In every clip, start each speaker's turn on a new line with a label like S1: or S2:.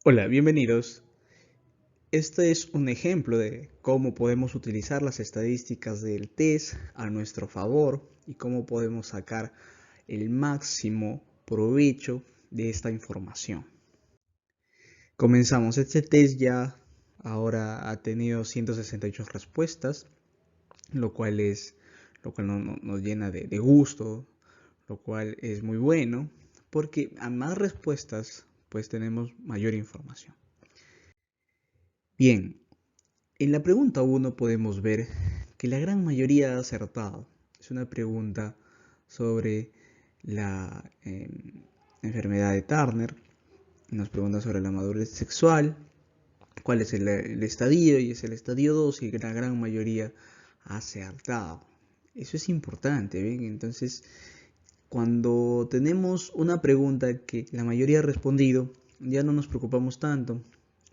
S1: Hola, bienvenidos. Este es un ejemplo de cómo podemos utilizar las estadísticas del test a nuestro favor y cómo podemos sacar el máximo provecho de esta información. Comenzamos. Este test ya ahora ha tenido 168 respuestas, lo cual nos llena de gusto, lo cual es muy bueno, porque a más respuestas, pues tenemos mayor información. Bien, en la pregunta 1 podemos ver que la gran mayoría ha acertado. Es una pregunta sobre la enfermedad de Turner. Nos pregunta sobre la madurez sexual, cuál es el estadio, y es el estadio 2, y la gran mayoría ha acertado. Eso es importante, ¿ven? Entonces, cuando tenemos una pregunta que la mayoría ha respondido, ya no nos preocupamos tanto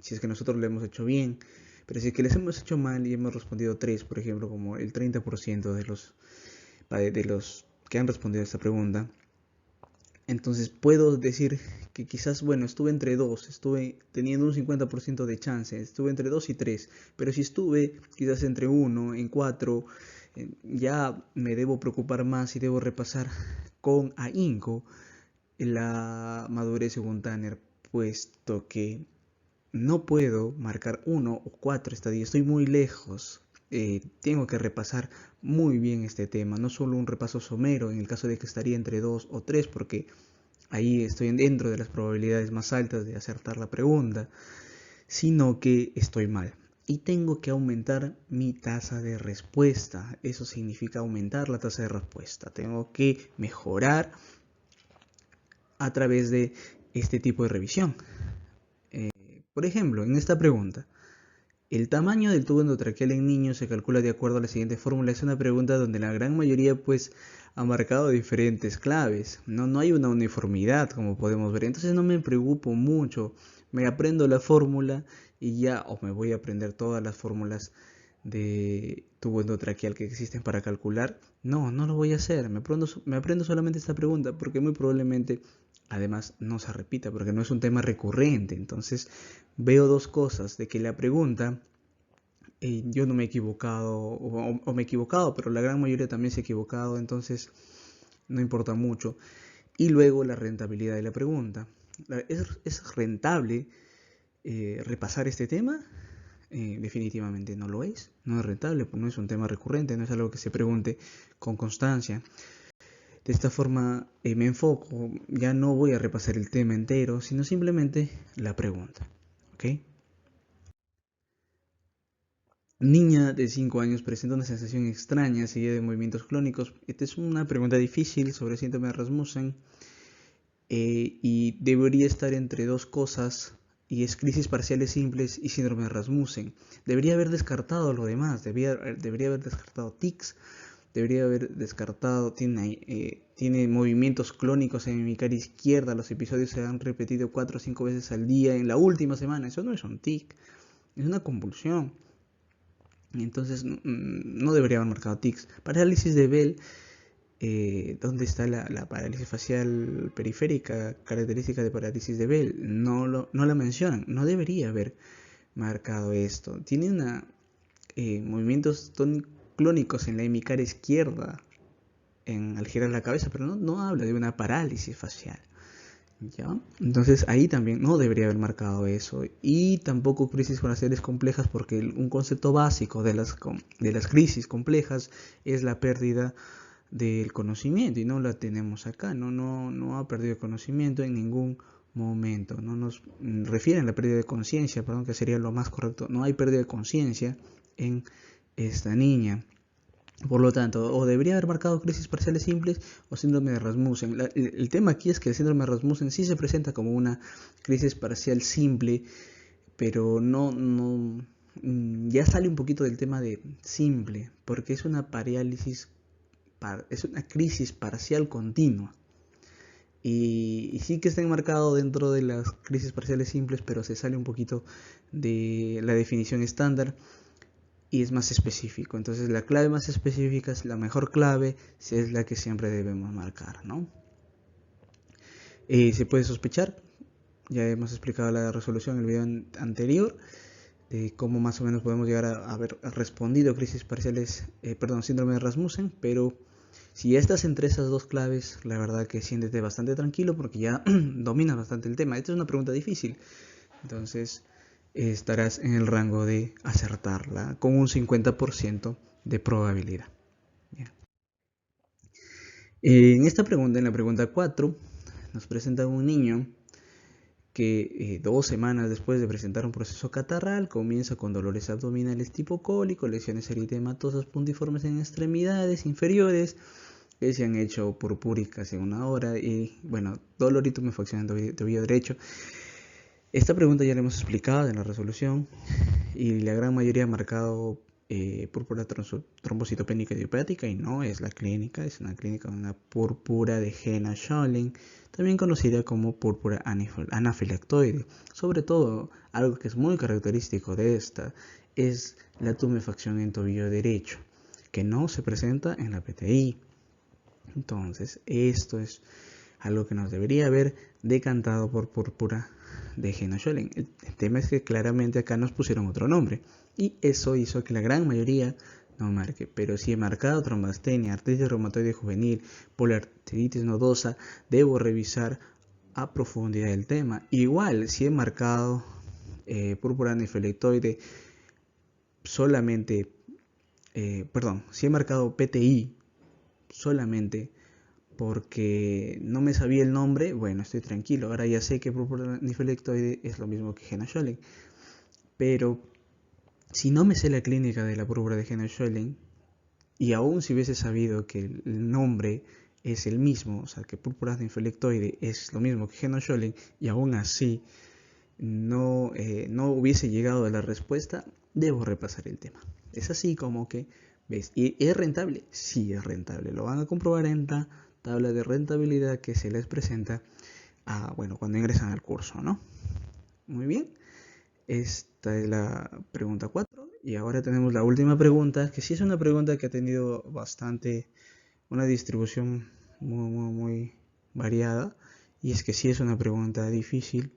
S1: si es que nosotros lo hemos hecho bien. Pero si es que les hemos hecho mal y hemos respondido 3, por ejemplo, como el 30% de los que han respondido a esta pregunta, entonces puedo decir que quizás, bueno, estuve entre 2, estuve teniendo un 50% de chance, estuve entre 2 y 3, pero si estuve quizás entre 1, en 4, ya me debo preocupar más y debo repasar con ahínco la madurez según Tanner, puesto que no puedo marcar 1 o 4 estadios, estoy muy lejos. Tengo que repasar muy bien este tema, no solo un repaso somero en el caso de que estaría entre 2 o 3, porque ahí estoy dentro de las probabilidades más altas de acertar la pregunta, sino que estoy mal. Y tengo que aumentar mi tasa de respuesta. Eso significa aumentar la tasa de respuesta. Tengo que mejorar a través de este tipo de revisión. Por ejemplo, en esta pregunta, el tamaño del tubo endotraqueal en niños se calcula de acuerdo a la siguiente fórmula. Es una pregunta donde la gran mayoría pues ha marcado diferentes claves. No hay una uniformidad como podemos ver. Entonces no me preocupo mucho. Me aprendo la fórmula y ya, o me voy a aprender todas las fórmulas de tubo endotraqueal que existen para calcular. No lo voy a hacer. Me aprendo solamente esta pregunta porque muy probablemente además no se repita porque no es un tema recurrente. Entonces veo dos cosas, de que la pregunta yo no me he equivocado o me he equivocado, pero la gran mayoría también se ha equivocado, entonces no importa mucho. Y luego la rentabilidad de la pregunta. ¿Es rentable repasar este tema? Definitivamente no lo es, no es rentable, pues no es un tema recurrente, no es algo que se pregunte con constancia. De esta forma me enfoco, ya no voy a repasar el tema entero, sino simplemente la pregunta. ¿Ok? Niña de 5 años presenta una sensación extraña seguida de movimientos clónicos. Esta es una pregunta difícil sobre el síndrome de Rasmussen y debería estar entre dos cosas, y es crisis parciales simples y síndrome de Rasmussen. Debería haber descartado lo demás, debería haber descartado tics, debería haber descartado, tiene movimientos clónicos en mi cara izquierda, los episodios se han repetido 4 o 5 veces al día en la última semana. Eso no es un tic, es una convulsión. Entonces no debería haber marcado tics. Parálisis de Bell, ¿dónde está la parálisis facial periférica característica de parálisis de Bell? No la mencionan, no debería haber marcado esto. Tiene movimientos clónicos en la hemicara izquierda al girar la cabeza, pero no habla de una parálisis facial. ¿Ya? Entonces ahí también no debería haber marcado eso. Y tampoco crisis parciales complejas, porque un concepto básico de las crisis complejas es la pérdida del conocimiento, y no la tenemos acá. No ha perdido el conocimiento en ningún momento. No nos refieren a la pérdida de conciencia, perdón, que sería lo más correcto. No hay pérdida de conciencia en esta niña. Por lo tanto, o debería haber marcado crisis parciales simples o síndrome de Rasmussen. El tema aquí es que el síndrome de Rasmussen sí se presenta como una crisis parcial simple, pero ya sale un poquito del tema de simple, porque es una es una crisis parcial continua. Y sí que está enmarcado dentro de las crisis parciales simples, pero se sale un poquito de la definición estándar y es más específico. Entonces la clave más específica es la mejor clave, es la que siempre debemos marcar, ¿no? Se puede sospechar Ya hemos explicado la resolución en el video anterior, de cómo más o menos podemos llegar a haber respondido crisis parciales, síndrome de Rasmussen, pero si ya estás entre esas dos claves, la verdad que siéntete bastante tranquilo porque ya dominas bastante el tema. Esta es una pregunta difícil, entonces estarás en el rango de acertarla con un 50% de probabilidad. Bien. En esta pregunta, en la pregunta 4, nos presenta un niño que 2 semanas después de presentar un proceso catarral comienza con dolores abdominales tipo cólico, lesiones eritematosas puntiformes en extremidades inferiores que se han hecho purpúricas en 1 hora y bueno, dolor y tumefacción en tobillo derecho. Esta pregunta ya la hemos explicado en la resolución y la gran mayoría ha marcado púrpura trombocitopénica idiopática y no es la clínica, es una clínica de una púrpura de Hena-Schönlein, también conocida como púrpura anafilactoide. Sobre todo, algo que es muy característico de esta es la tumefacción en tobillo derecho, que no se presenta en la PTI. Entonces, esto es algo que nos debería haber decantado por púrpura de Hena-Schönlein. El tema es que claramente acá nos pusieron otro nombre y eso hizo que la gran mayoría no marque, pero si he marcado trombastenia, artritis reumatoide juvenil, poliarteritis nodosa, debo revisar a profundidad el tema. Igual si he marcado púrpura anafilactoide solamente, si he marcado PTI solamente porque no me sabía el nombre, bueno, estoy tranquilo. Ahora ya sé que púrpura anafilactoide es lo mismo que Hena-Schönlein. Pero si no me sé la clínica de la púrpura de Hena-Schönlein, y aún si hubiese sabido que el nombre es el mismo, o sea, que púrpura anafilactoide es lo mismo que Hena-Schönlein, y aún así no hubiese llegado a la respuesta, debo repasar el tema. Es así como que, ¿ves? ¿Y es rentable? Sí, es rentable. Lo van a comprobar en la tabla de rentabilidad que se les presenta cuando ingresan al curso, ¿no? Muy bien. Esta es la pregunta 4. Y ahora tenemos la última pregunta, que sí es una pregunta que ha tenido una distribución muy variada. Y es que sí es una pregunta difícil.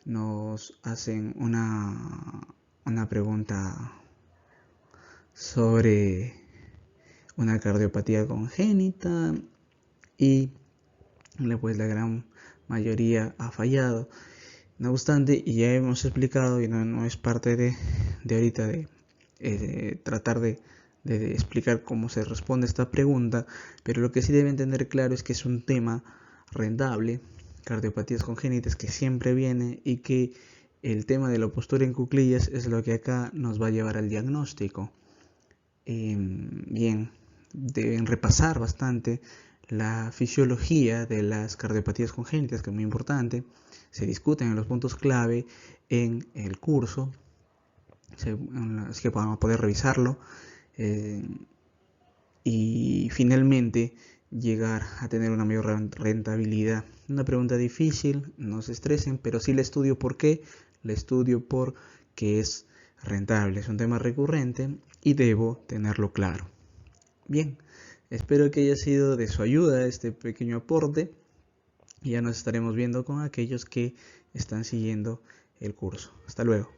S1: Nos hacen una pregunta sobre una cardiopatía congénita y pues la gran mayoría ha fallado. No obstante, y ya hemos explicado, y no es parte de ahorita de tratar de explicar cómo se responde a esta pregunta, pero lo que sí deben tener claro es que es un tema rentable, cardiopatías congénitas, que siempre viene y que el tema de la postura en cuclillas es lo que acá nos va a llevar al diagnóstico. Bien, deben repasar bastante la fisiología de las cardiopatías congénitas, que es muy importante. Se discuten en los puntos clave en el curso, así que vamos a poder revisarlo. Y finalmente llegar a tener una mayor rentabilidad. Una pregunta difícil, no se estresen, pero sí le estudio por qué. Le estudio porque es rentable, es un tema recurrente y debo tenerlo claro. Bien, espero que haya sido de su ayuda este pequeño aporte. Ya nos estaremos viendo con aquellos que están siguiendo el curso. Hasta luego.